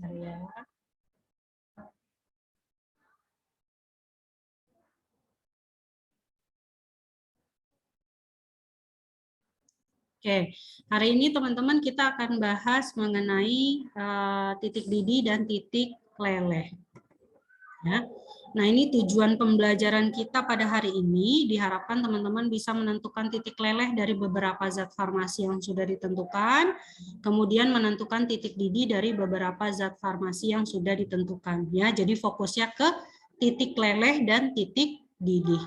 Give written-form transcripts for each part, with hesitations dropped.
Bentar ya. Oke, hari ini teman-teman kita akan bahas mengenai titik didih dan titik leleh. Ya. Nah, ini tujuan pembelajaran kita pada hari ini. Diharapkan teman-teman bisa menentukan titik leleh dari beberapa zat farmasi yang sudah ditentukan, kemudian menentukan titik didih dari beberapa zat farmasi yang sudah ditentukan. Ya, jadi fokusnya ke titik leleh dan titik didih.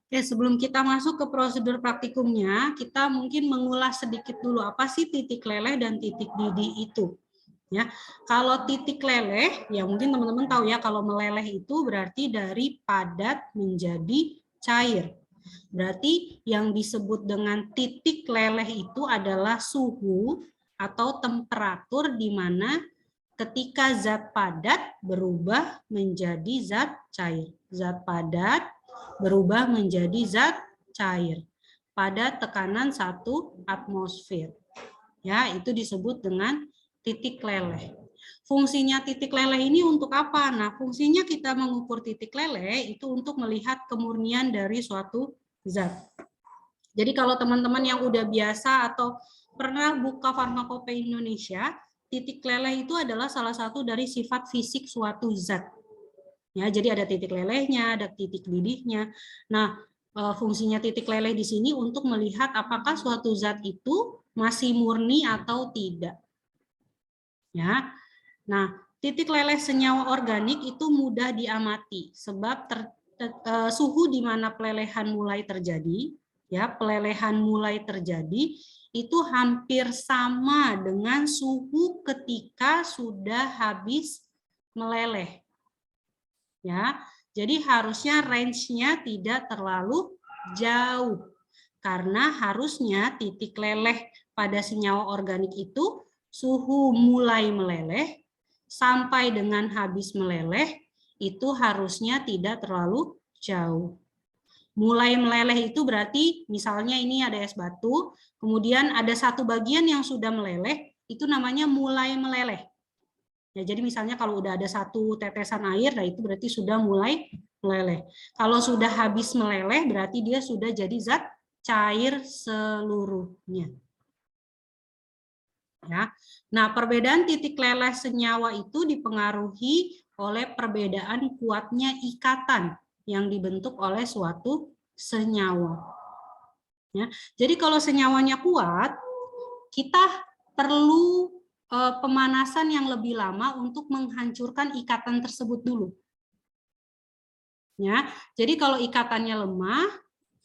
Oke, sebelum kita masuk ke prosedur praktikumnya, kita mungkin mengulas sedikit dulu apa sih titik leleh dan titik didih itu. Ya, kalau titik leleh, ya mungkin teman-teman tahu ya, kalau meleleh itu berarti dari padat menjadi cair. Berarti yang disebut dengan titik leleh itu adalah suhu atau temperatur di mana ketika zat padat berubah menjadi zat cair. Zat padat berubah menjadi zat cair pada tekanan 1 atmosfer. Ya, itu disebut dengan titik leleh. Fungsinya titik leleh ini untuk apa? Nah, fungsinya kita mengukur titik leleh itu untuk melihat kemurnian dari suatu zat. Jadi kalau teman-teman yang udah biasa atau pernah buka Farmakope Indonesia, titik leleh itu adalah salah satu dari sifat fisik suatu zat. Ya, jadi ada titik lelehnya, ada titik didihnya. Nah, fungsinya titik leleh di sini untuk melihat apakah suatu zat itu masih murni atau tidak. Ya. Nah, titik leleh senyawa organik itu mudah diamati sebab suhu di mana pelelehan mulai terjadi, ya, pelelehan mulai terjadi itu hampir sama dengan suhu ketika sudah habis meleleh. Ya, jadi harusnya range-nya tidak terlalu jauh karena harusnya titik leleh pada senyawa organik itu suhu mulai meleleh sampai dengan habis meleleh itu harusnya tidak terlalu jauh. Mulai meleleh itu berarti misalnya ini ada es batu, kemudian ada satu bagian yang sudah meleleh, itu namanya mulai meleleh. Ya, jadi misalnya kalau udah ada satu tetesan air, nah itu berarti sudah mulai meleleh. Kalau sudah habis meleleh, berarti dia sudah jadi zat cair seluruhnya. Ya. Nah, perbedaan titik leleh senyawa itu dipengaruhi oleh perbedaan kuatnya ikatan yang dibentuk oleh suatu senyawa. Ya. Jadi kalau senyawanya kuat, kita perlu pemanasan yang lebih lama untuk menghancurkan ikatan tersebut dulu. Ya, jadi kalau ikatannya lemah,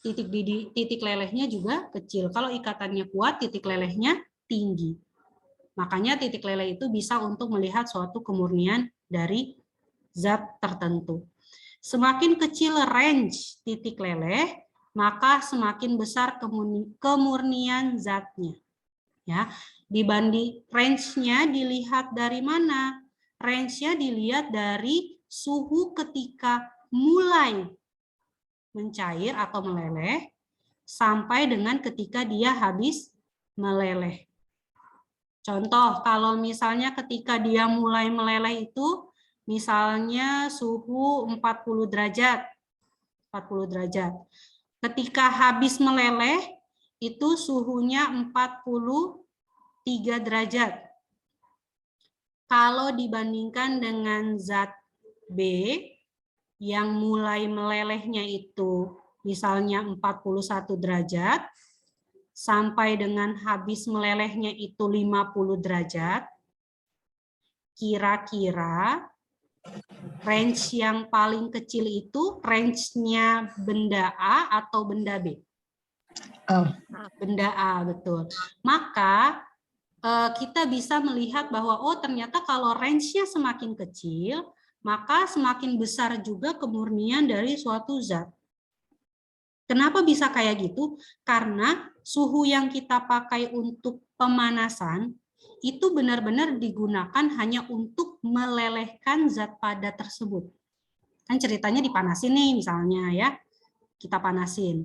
titik lelehnya juga kecil. Kalau ikatannya kuat, titik lelehnya tinggi. Makanya titik leleh itu bisa untuk melihat suatu kemurnian dari zat tertentu. Semakin kecil range titik leleh, maka semakin besar kemurnian zatnya. Ya, dibanding range-nya dilihat dari mana? Range-nya dilihat dari suhu ketika mulai mencair atau meleleh sampai dengan ketika dia habis meleleh. Contoh, kalau misalnya ketika dia mulai meleleh itu misalnya suhu 40 derajat. 40 derajat. Ketika habis meleleh itu suhunya 43 derajat. Kalau dibandingkan dengan zat B yang mulai melelehnya itu misalnya 41 derajat sampai dengan habis melelehnya itu 50 derajat, kira-kira range yang paling kecil itu range-nya benda A atau benda B? Benda A, betul. Maka kita bisa melihat bahwa oh ternyata kalau range-nya semakin kecil, maka semakin besar juga kemurnian dari suatu zat. Kenapa bisa kayak gitu? Karena suhu yang kita pakai untuk pemanasan itu benar-benar digunakan hanya untuk melelehkan zat padat tersebut. Kan ceritanya dipanasin nih misalnya ya, kita panasin.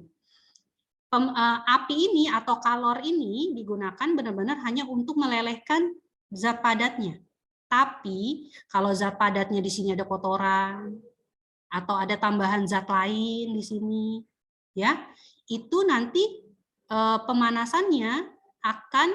Api ini atau kalor ini digunakan benar-benar hanya untuk melelehkan zat padatnya. Tapi kalau zat padatnya di sini ada kotoran atau ada tambahan zat lain di sini, ya, itu nanti pemanasannya akan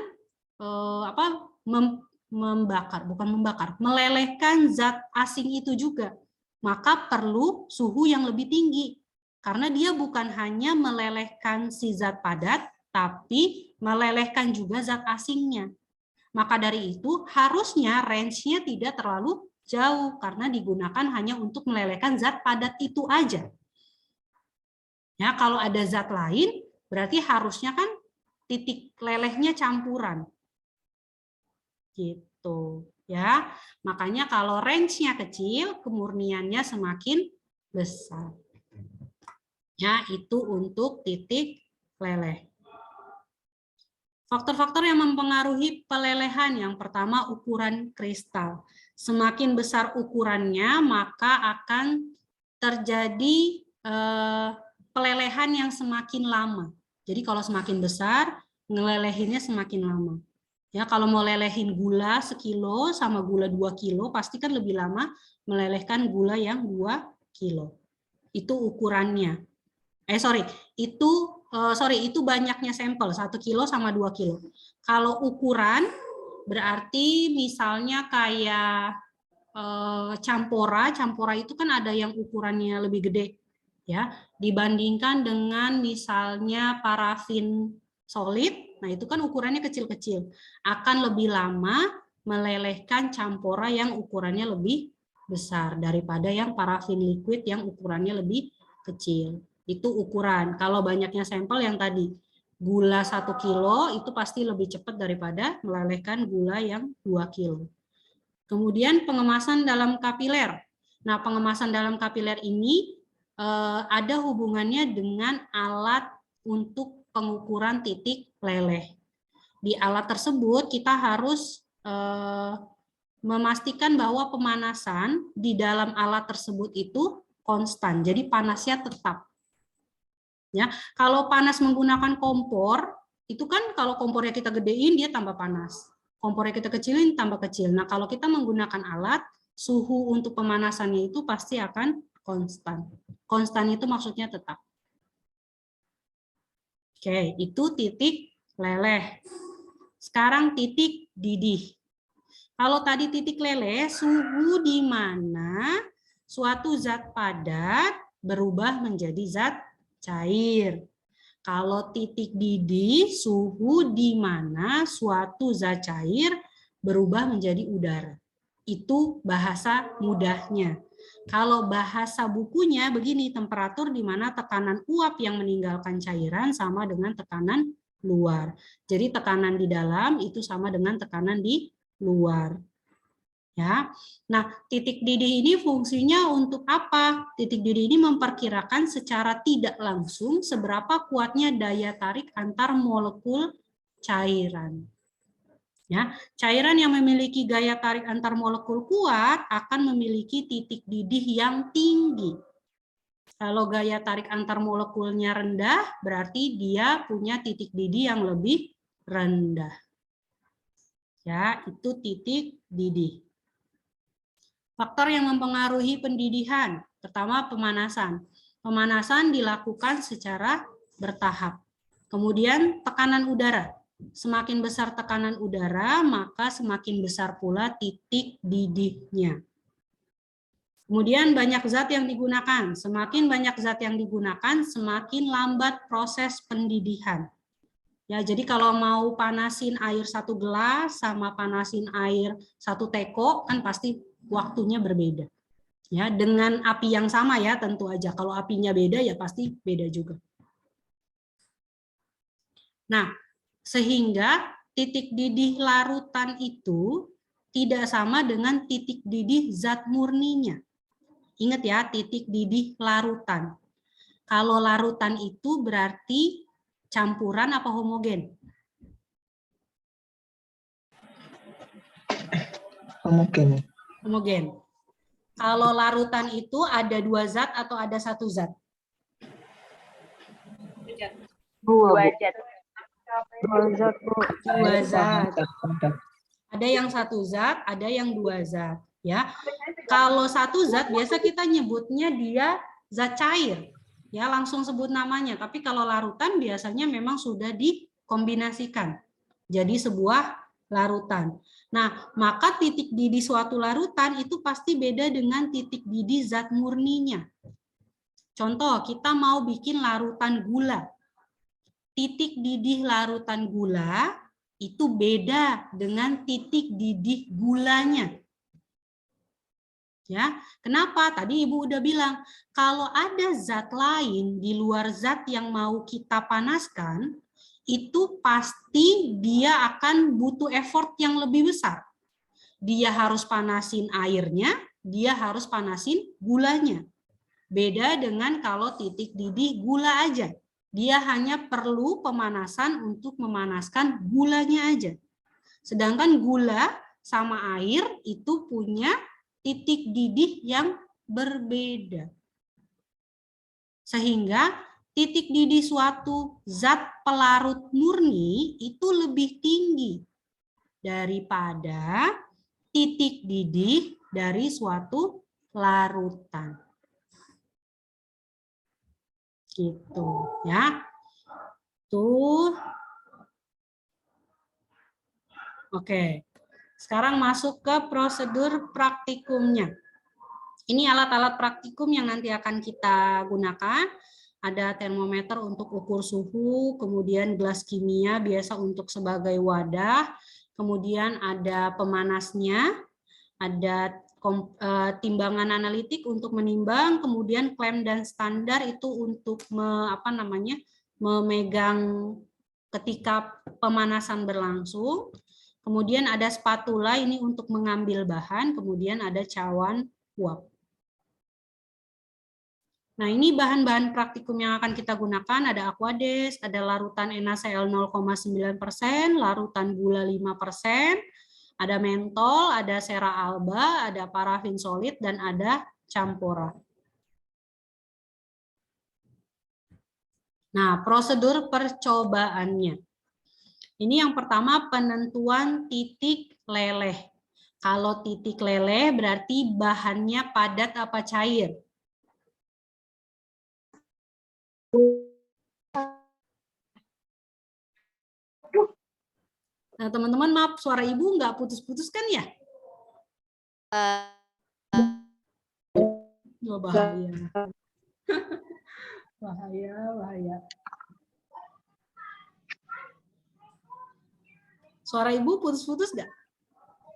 melelehkan zat asing itu juga. Maka perlu suhu yang lebih tinggi karena dia bukan hanya melelehkan si zat padat, tapi melelehkan juga zat asingnya. Maka dari itu harusnya range-nya tidak terlalu jauh karena digunakan hanya untuk melelehkan zat padat itu aja. Ya, kalau ada zat lain berarti harusnya kan titik lelehnya campuran. Gitu, ya. Makanya kalau range-nya kecil, kemurniannya semakin besar. Ya, itu untuk titik leleh. Faktor-faktor yang mempengaruhi pelelehan, yang pertama ukuran kristal. Semakin besar ukurannya, maka akan terjadi pelelehan yang semakin lama. Jadi kalau semakin besar, ngelelehinnya semakin lama. Ya, kalau mau lelehin gula sekilo sama gula 2 kilo, pasti kan lebih lama melelehkan gula yang 2 kilo. Itu ukurannya. Itu banyaknya sampel, 1 kilo sama 2 kilo. Kalau ukuran, berarti misalnya kayak campora itu kan ada yang ukurannya lebih gede, ya, dibandingkan dengan misalnya parafin solid. Nah, itu kan ukurannya kecil-kecil. Akan lebih lama melelehkan campora yang ukurannya lebih besar daripada yang parafin liquid yang ukurannya lebih kecil. Itu ukuran. Kalau banyaknya sampel yang tadi, gula 1 kilo itu pasti lebih cepat daripada melelehkan gula yang 2 kilo. Kemudian pengemasan dalam kapiler. Nah, pengemasan dalam kapiler ini ada hubungannya dengan alat untuk pengukuran titik leleh. Di alat tersebut kita harus memastikan bahwa pemanasan di dalam alat tersebut itu konstan, jadi panasnya tetap. Ya, kalau panas menggunakan kompor, itu kan kalau kompornya kita gedein dia tambah panas. Kompornya kita kecilin tambah kecil. Nah, kalau kita menggunakan alat, suhu untuk pemanasannya itu pasti akan konstan. Konstan itu maksudnya tetap. Oke, itu titik leleh. Sekarang titik didih. Kalau tadi titik leleh, suhu di mana suatu zat padat berubah menjadi zat cair. Kalau titik didih, suhu di mana suatu zat cair berubah menjadi udara. Itu bahasa mudahnya. Kalau bahasa bukunya begini, temperatur di mana tekanan uap yang meninggalkan cairan sama dengan tekanan luar. Jadi tekanan di dalam itu sama dengan tekanan di luar. Ya. Nah, titik didih ini fungsinya untuk apa? Titik didih ini memperkirakan secara tidak langsung seberapa kuatnya daya tarik antar molekul cairan. Ya, cairan yang memiliki gaya tarik antar molekul kuat akan memiliki titik didih yang tinggi. Kalau gaya tarik antar molekulnya rendah, berarti dia punya titik didih yang lebih rendah. Ya, itu titik didih. Faktor yang mempengaruhi pendidihan, pertama pemanasan. Pemanasan dilakukan secara bertahap. Kemudian tekanan udara. Semakin besar tekanan udara, maka semakin besar pula titik didihnya. Kemudian banyak zat yang digunakan. Semakin banyak zat yang digunakan, semakin lambat proses pendidihan. Ya, jadi kalau mau panasin air 1 gelas sama panasin air 1 teko kan pasti waktunya berbeda. Ya, dengan api yang sama ya tentu aja. Kalau apinya beda ya pasti beda juga. Nah, sehingga titik didih larutan itu tidak sama dengan titik didih zat murninya. Ingat ya, titik didih larutan. Kalau larutan itu berarti campuran apa homogen? Homogen. Homogen. Kalau larutan itu ada 2 zat atau ada 1 zat? 2 zat. 2 zat. Ada yang satu zat, ada yang dua zat. Ya, kalau satu zat biasa kita nyebutnya dia zat cair, ya langsung sebut namanya. Tapi kalau larutan biasanya memang sudah dikombinasikan jadi sebuah larutan. Nah, maka titik didih suatu larutan itu pasti beda dengan titik didih zat murninya. Contoh, kita mau bikin larutan gula. Titik didih larutan gula itu beda dengan titik didih gulanya. Ya, kenapa? Tadi Ibu udah bilang, kalau ada zat lain di luar zat yang mau kita panaskan, itu pasti dia akan butuh effort yang lebih besar. Dia harus panasin airnya, dia harus panasin gulanya. Beda dengan kalau titik didih gula aja. Dia hanya perlu pemanasan untuk memanaskan gulanya aja. Sedangkan gula sama air itu punya titik didih yang berbeda. Sehingga titik didih suatu zat pelarut murni itu lebih tinggi daripada titik didih dari suatu larutan. Gitu ya. Tuh. Oke. Sekarang masuk ke prosedur praktikumnya. Ini alat-alat praktikum yang nanti akan kita gunakan. Ada termometer untuk ukur suhu, kemudian gelas kimia biasa untuk sebagai wadah, kemudian ada pemanasnya, ada timbangan analitik untuk menimbang, kemudian klem dan standar itu untuk memegang ketika pemanasan berlangsung. Kemudian ada spatula ini untuk mengambil bahan, kemudian ada cawan uap. Nah, ini bahan-bahan praktikum yang akan kita gunakan, ada Aquades, ada larutan NaCl 0,9%, larutan gula 5%, ada mentol, ada sera alba, ada parafin solid, dan ada campora. Nah, prosedur percobaannya. Ini yang pertama penentuan titik leleh. Kalau titik leleh berarti bahannya padat apa cair? Nah, teman-teman, maaf, suara Ibu nggak putus-putus kan ya? Oh, bahaya. bahaya. Suara Ibu putus-putus nggak?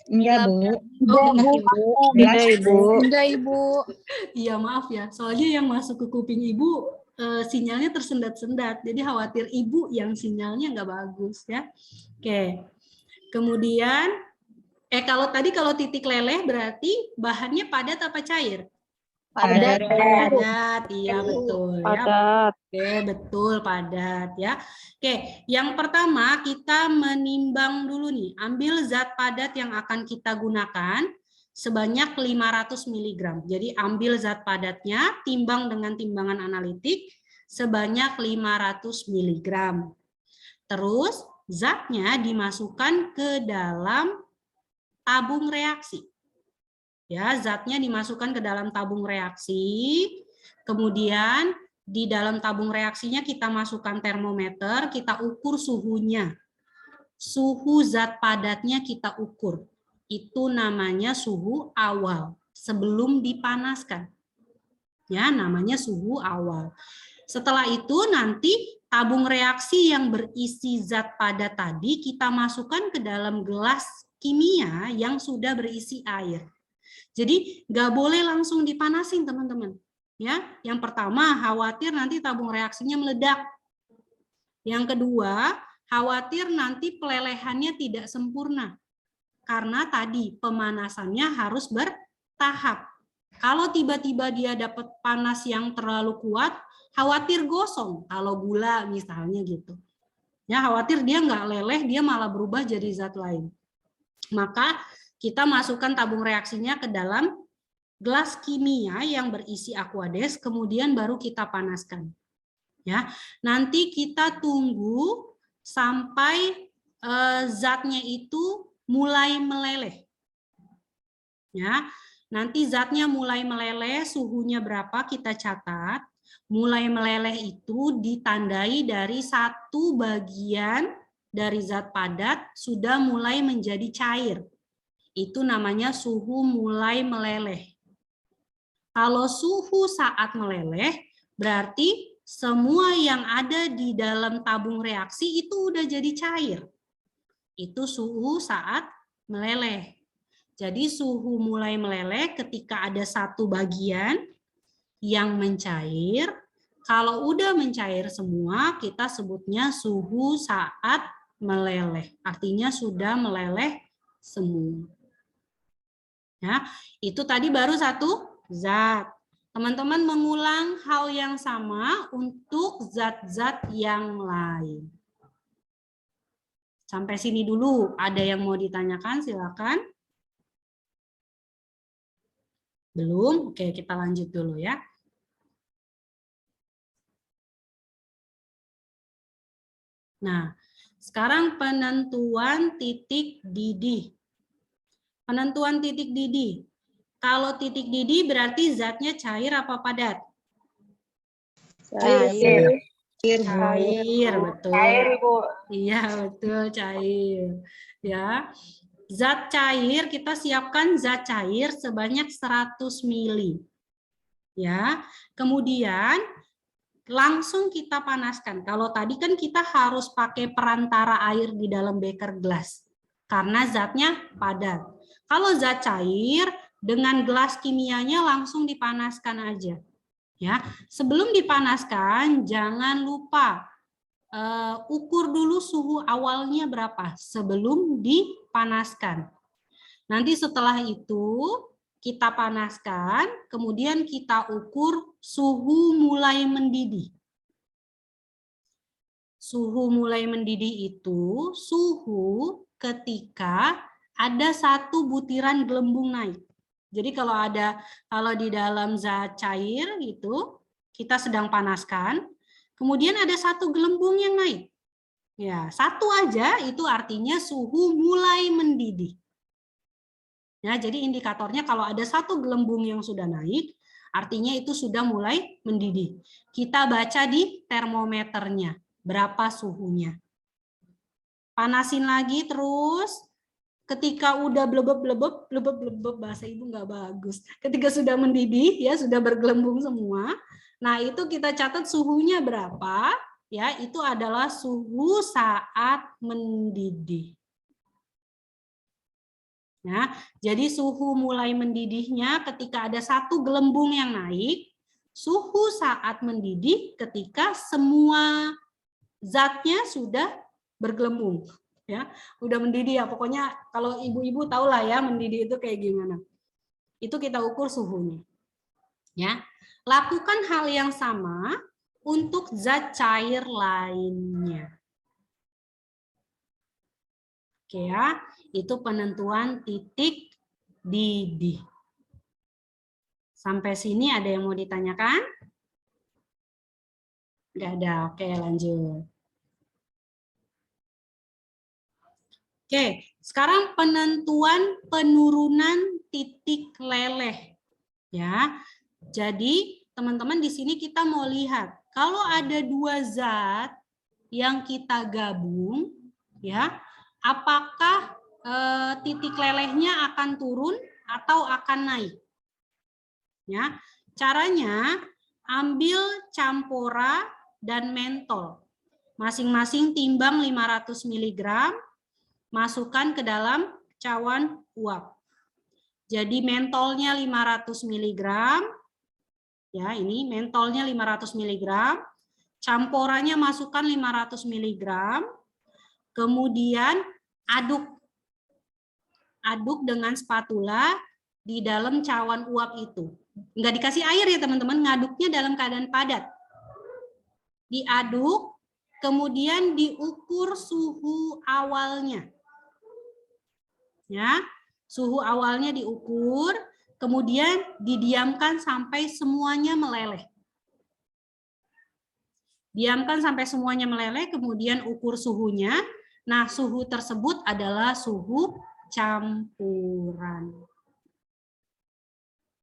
Enggak, Bu. Oh, Enggak, Ibu. Enggak, Ibu. Iya, maaf ya. Soalnya yang masuk ke kuping Ibu sinyalnya tersendat-sendat. Jadi khawatir Ibu yang sinyalnya nggak bagus ya. Oke. Kemudian kalau titik leleh berarti bahannya padat apa cair? Padat. Padat, iya betul. Padat. Ya. Oke, betul padat ya. Oke, yang pertama kita menimbang dulu nih. Ambil zat padat yang akan kita gunakan sebanyak 500 mg. Jadi ambil zat padatnya, timbang dengan timbangan analitik sebanyak 500 mg. Terus zatnya dimasukkan ke dalam tabung reaksi. Ya, zatnya dimasukkan ke dalam tabung reaksi. Kemudian di dalam tabung reaksinya kita masukkan termometer, kita ukur suhunya. Suhu zat padatnya kita ukur. Itu namanya suhu awal sebelum dipanaskan. Ya, namanya suhu awal. Setelah itu nanti tabung reaksi yang berisi zat padat tadi kita masukkan ke dalam gelas kimia yang sudah berisi air. Jadi nggak boleh langsung dipanasin, teman-teman. Ya, yang pertama khawatir nanti tabung reaksinya meledak. Yang kedua, khawatir nanti pelelehannya tidak sempurna. Karena tadi pemanasannya harus bertahap. Kalau tiba-tiba dia dapat panas yang terlalu kuat, khawatir gosong. Kalau gula misalnya gitu. Ya, khawatir dia nggak leleh, dia malah berubah jadi zat lain. Maka kita masukkan tabung reaksinya ke dalam gelas kimia yang berisi Aquades, kemudian baru kita panaskan. Ya, nanti kita tunggu sampai zatnya itu mulai meleleh. Ya, nanti zatnya mulai meleleh, suhunya berapa kita catat. Mulai meleleh itu ditandai dari satu bagian dari zat padat sudah mulai menjadi cair. Itu namanya suhu mulai meleleh. Kalau suhu saat meleleh, berarti semua yang ada di dalam tabung reaksi itu udah jadi cair. Itu suhu saat meleleh. Jadi suhu mulai meleleh ketika ada satu bagian yang mencair. Kalau udah mencair semua, kita sebutnya suhu saat meleleh. Artinya sudah meleleh semua. Ya, itu tadi baru satu zat. Teman-teman mengulang hal yang sama untuk zat-zat yang lain. Sampai sini dulu. Ada yang mau ditanyakan? Silakan. Belum? Oke, kita lanjut dulu ya. Nah, sekarang penentuan titik didih. Penentuan titik didih. Kalau titik didih berarti zatnya cair apa padat? Cair. Cair, betul. Cair, Ibu. Iya, betul, cair. Ya. Zat cair, kita siapkan zat cair sebanyak 100 mili. Ya. Kemudian langsung kita panaskan. Kalau tadi kan kita harus pakai perantara air di dalam beker gelas karena zatnya padat. Kalau zat cair dengan gelas kimianya langsung dipanaskan aja. Ya, sebelum dipanaskan jangan lupa ukur dulu suhu awalnya berapa sebelum dipanaskan. Nanti setelah itu kita panaskan, kemudian kita ukur suhu mulai mendidih. Suhu mulai mendidih itu suhu ketika ada satu butiran gelembung naik. Jadi kalau di dalam zat cair gitu, kita sedang panaskan, kemudian ada satu gelembung yang naik. Ya, satu aja itu artinya suhu mulai mendidih. Ya, jadi indikatornya kalau ada satu gelembung yang sudah naik, artinya itu sudah mulai mendidih. Kita baca di termometernya, berapa suhunya. Panasin lagi terus. Ketika udah blebeb, bahasa ibu nggak bagus. Ketika sudah mendidih, ya sudah bergelembung semua. Nah itu kita catat suhunya berapa. Ya itu adalah suhu saat mendidih. Ya, jadi suhu mulai mendidihnya ketika ada satu gelembung yang naik. Suhu saat mendidih ketika semua zatnya sudah bergelembung. Ya, udah mendidih ya. Pokoknya kalau ibu-ibu tahu lah ya mendidih itu kayak gimana. Itu kita ukur suhunya. Ya, lakukan hal yang sama untuk zat cair lainnya. Oke ya, itu penentuan titik didih. Sampai sini ada yang mau ditanyakan? Nggak ada. Oke, lanjut. Oke, sekarang penentuan penurunan titik leleh. Ya. Jadi, teman-teman di sini kita mau lihat kalau ada dua zat yang kita gabung, ya, apakah titik lelehnya akan turun atau akan naik? Ya, caranya ambil campora dan mentol. Masing-masing timbang 500 mg, masukkan ke dalam cawan uap. Jadi mentolnya 500 mg. Ya, ini mentolnya 500 mg. Camporanya masukkan 500 mg. Kemudian aduk. Aduk dengan spatula di dalam cawan uap itu. Enggak dikasih air ya teman-teman, ngaduknya dalam keadaan padat. Diaduk, kemudian diukur suhu awalnya. Ya, suhu awalnya diukur, kemudian didiamkan sampai semuanya meleleh. Diamkan sampai semuanya meleleh, kemudian ukur suhunya. Nah, suhu tersebut adalah suhu campuran.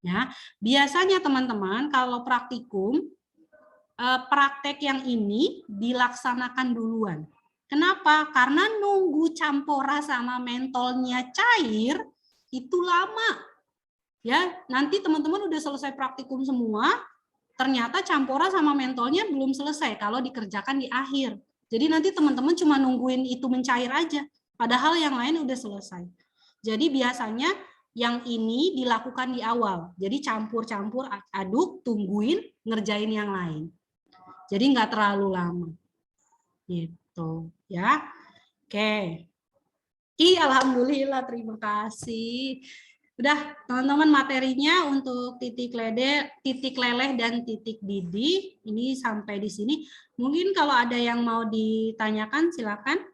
Ya, biasanya teman-teman kalau praktikum praktek yang ini dilaksanakan duluan. Kenapa? Karena nunggu campora sama mentolnya cair itu lama. Ya, nanti teman-teman udah selesai praktikum semua, ternyata campora sama mentolnya belum selesai kalau dikerjakan di akhir. Jadi nanti teman-teman cuma nungguin itu mencair aja, padahal yang lain udah selesai. Jadi biasanya yang ini dilakukan di awal. Jadi campur-campur, aduk, tungguin, ngerjain yang lain. Jadi nggak terlalu lama. Gitu ya. Oke. Alhamdulillah, terima kasih. Udah, teman-teman, materinya untuk titik leleh dan titik didih ini sampai di sini. Mungkin kalau ada yang mau ditanyakan silakan.